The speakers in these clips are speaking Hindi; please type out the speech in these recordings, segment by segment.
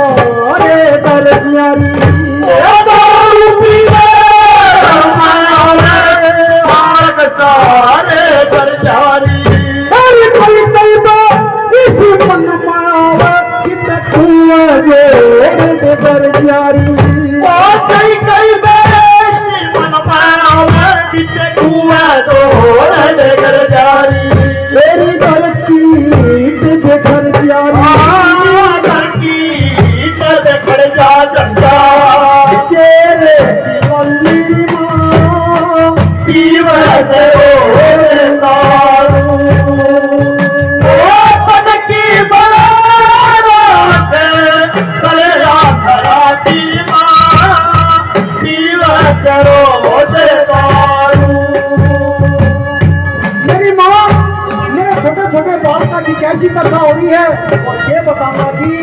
सारे दर्जियारी दारू पीवे बालक सारे दर्जियारी अरे कई कई बार इस मन मावा कितना कुआं जे दर्जियारी कई कई बेसी मन पावे किते कुआं जोड़ दे दर्जियारी तेरी घर की बेघर जारी घर की देखड़ जा चंदा चेरे वल्ली मां पीवे से दारू पद की बरात करे राधा की मां पीवे से दारू मेरी माँ मेरे छोटे छोटे बालका की कैसी दशा हो रही है और ये बताऊंगा कि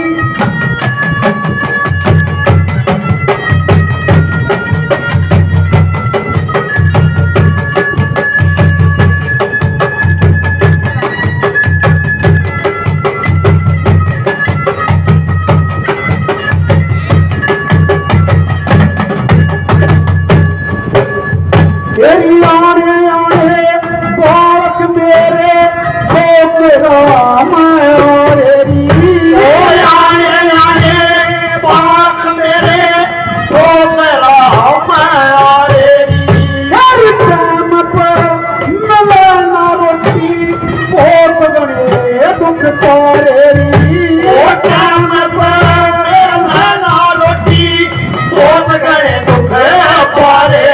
तेरी आने आने बालक मेरे राम री आने आने बालक मेरे राम तेरी प्रेम पर मिले ना रोटी बहुत गणे दुख पारे री टाइम पर ना रोटी बहुत गणे दुख पारे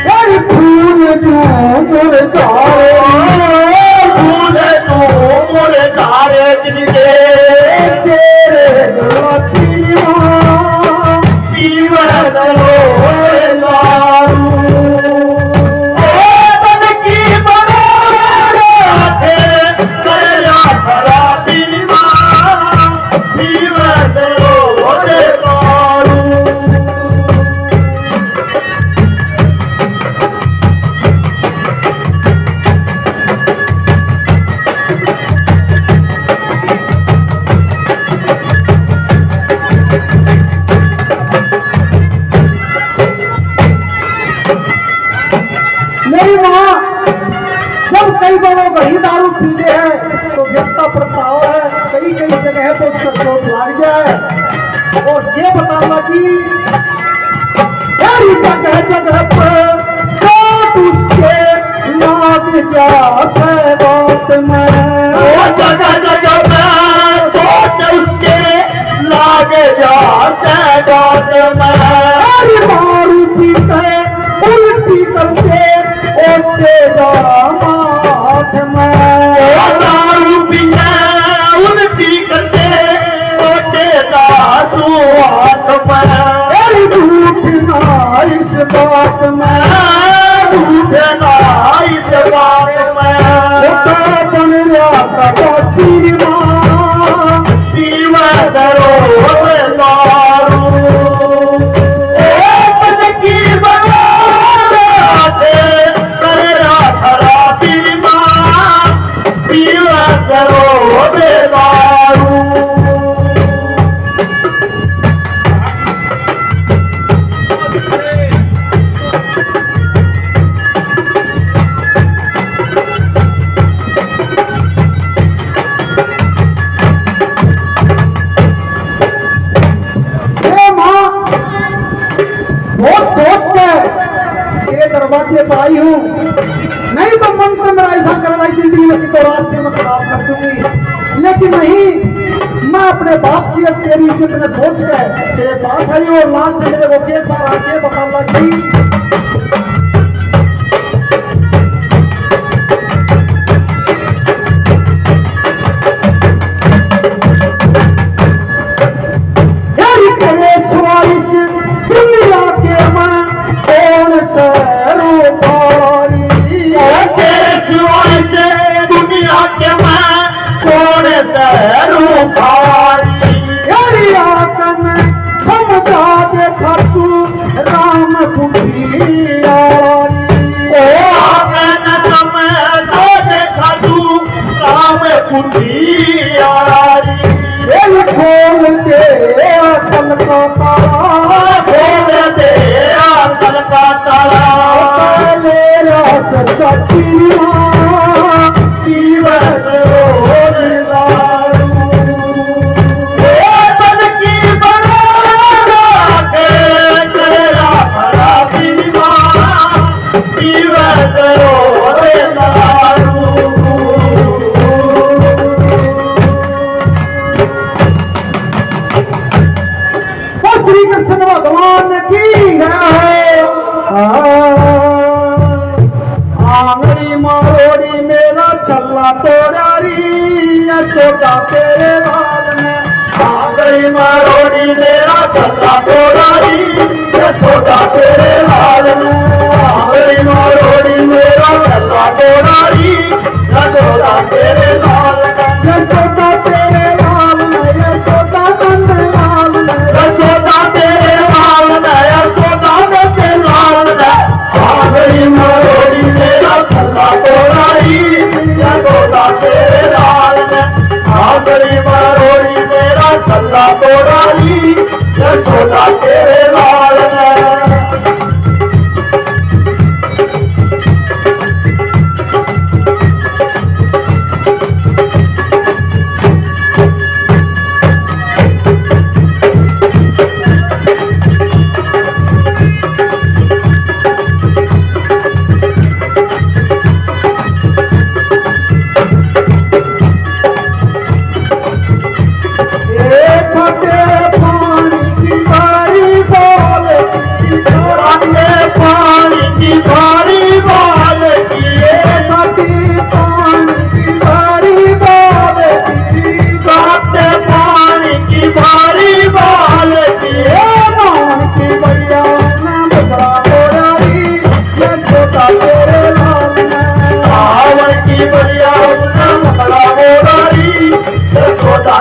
तेरी फूल जो मुरझाए फूल जो मुरझाए जिनके चेहरे लती मां पीवे चलो दारू पद की बरात करे राधा की मां पीवे चलो दारू मेरी माँ जब कई बार वो वही दारू पीते हैं तो व्यक्ता प्रताव है कई कई जगह तो उसका चोट लग जाए और ये बताऊंगा कि तेरी जगह जगह पर चोट उसके लाग जा से बात में जगह जगह में चोट उसके लागे जाते दांत में तेरी दारू पीते उल्टी करके ओटे दामाद में दारू पीने उल्टी करते ओटे जासू हाथ में तेरी झूठ ना इस बात में उठना इस बात में बन रहा कपाती माँ पीवा चलो दारू पद की बरात करे राधा की मां पीवा चलो दारू बहुत सोच के तेरे दरवाजे पे आई हूँ नहीं तो मन तो मेरा ऐसा कर रहा जिंदगी में कि तो रास्ते में खराब कर दूंगी लेकिन नहीं मैं अपने बाप की और तेरी इज्जत में सोच के तेरे पास आई और लास्ट मेरे को कैसा रहा के बताऊंगा कि तेरी कलेश वाइस दुनिया के मैं कौन से रूपारी तेरे सिवाय से दुनिया के मैं कौन से रूपारी तेरी आतन समझा दे छाचू राम पुटी अकल का ताला खोल दे अकल का ताला पहले रस सचिया पीवस रोज दारू बल की बड़ा के तेरा भरा पीवा पीवस रोज दारू वो श्री कृष्ण भगवान की है आंगली मारोड़ी मेरा छल्ला तोड़ारी यशोदा तेरे लाल ने आंगली मारोड़ी मेरा छल्ला तोड़ारी यशोदा तेरे लाल ने आंगली मारोड़ी मेरा छल्ला तोड़ारी यशोदा तेरे लाल ने यशोदा तेरे लाल ने यशोदा नंद लाल ने यशोदा तेरे लाल ने यशोदा तेरे लाल ने आंगली मारोड़ी मेरा छल्ला तोड़ारी यशोदा तेरे लाल ने आंगली मारोड़ी मेरा छल्ला तोड़ारी यशोदा तेरे लाल ने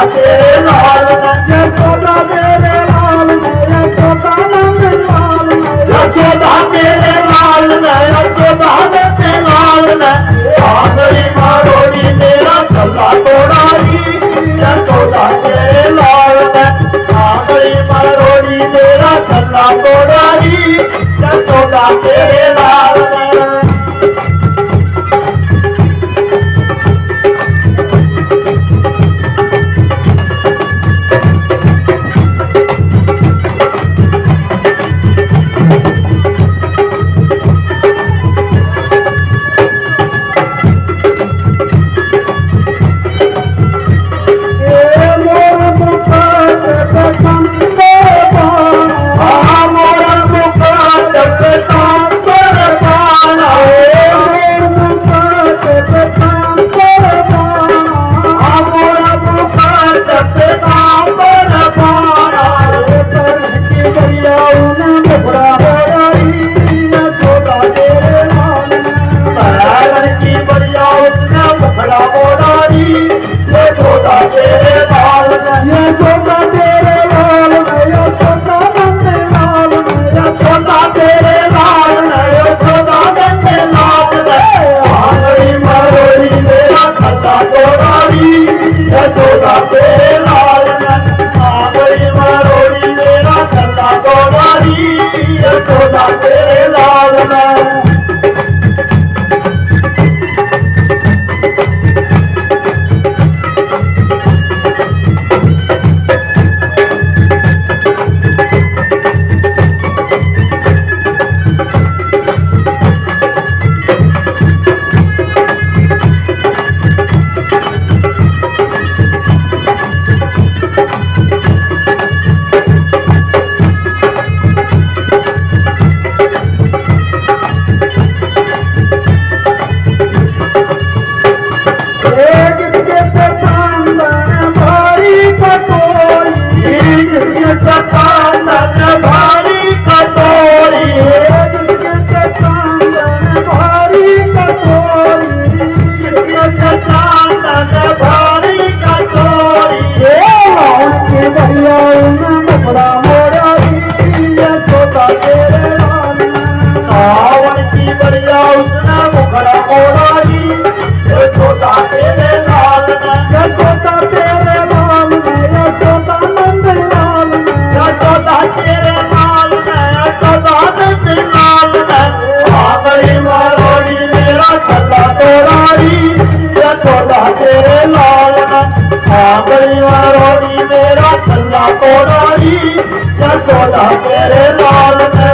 तेरे लाल यशोदा तेरे लाल ने यशोदा नंद लाल ने यशोदा तेरे लाल ने यशोदा तेरे लाल ने आंगली मारोड़ी मेरा छल्ला तोड़ारी यशोदा तेरे लाल ने आंगली मारोड़ी मेरा छल्ला तोड़ारी यशोदा तेरे लाल ने मोर मुख आंगली वारोड़ी मेरा छल्ला तोड़ारी यशोदा तेरे लाल ने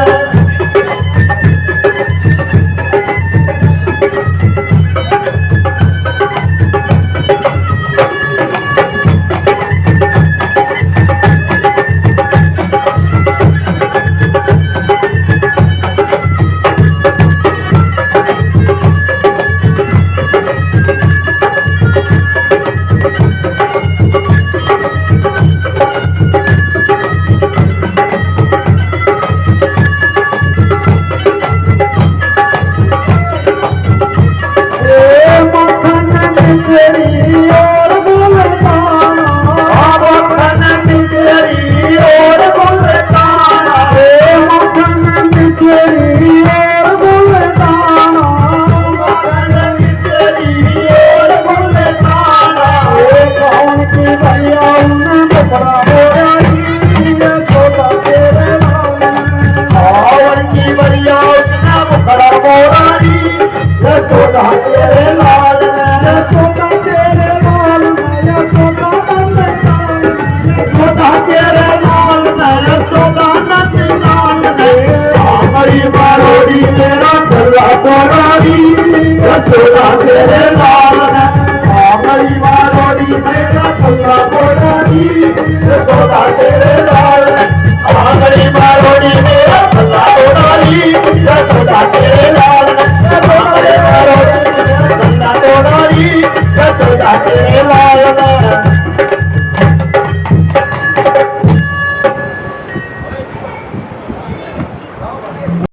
यशोदा तेरे लाल यशोदा तेरे लाल यशोदा तेरे लाल यशोदा नंद लाल आंगली वारोड़ी मेरा छल्ला तोड़ारी यशोदा तेरे लाल आंगली वारोड़ी मेरा छल्ला तोड़ारी यशोदा तेरे लाल आंगली वारोड़ी मेरा छल्ला तोड़ारी यशोदा तेरे लाल यशोदा तेरे लाल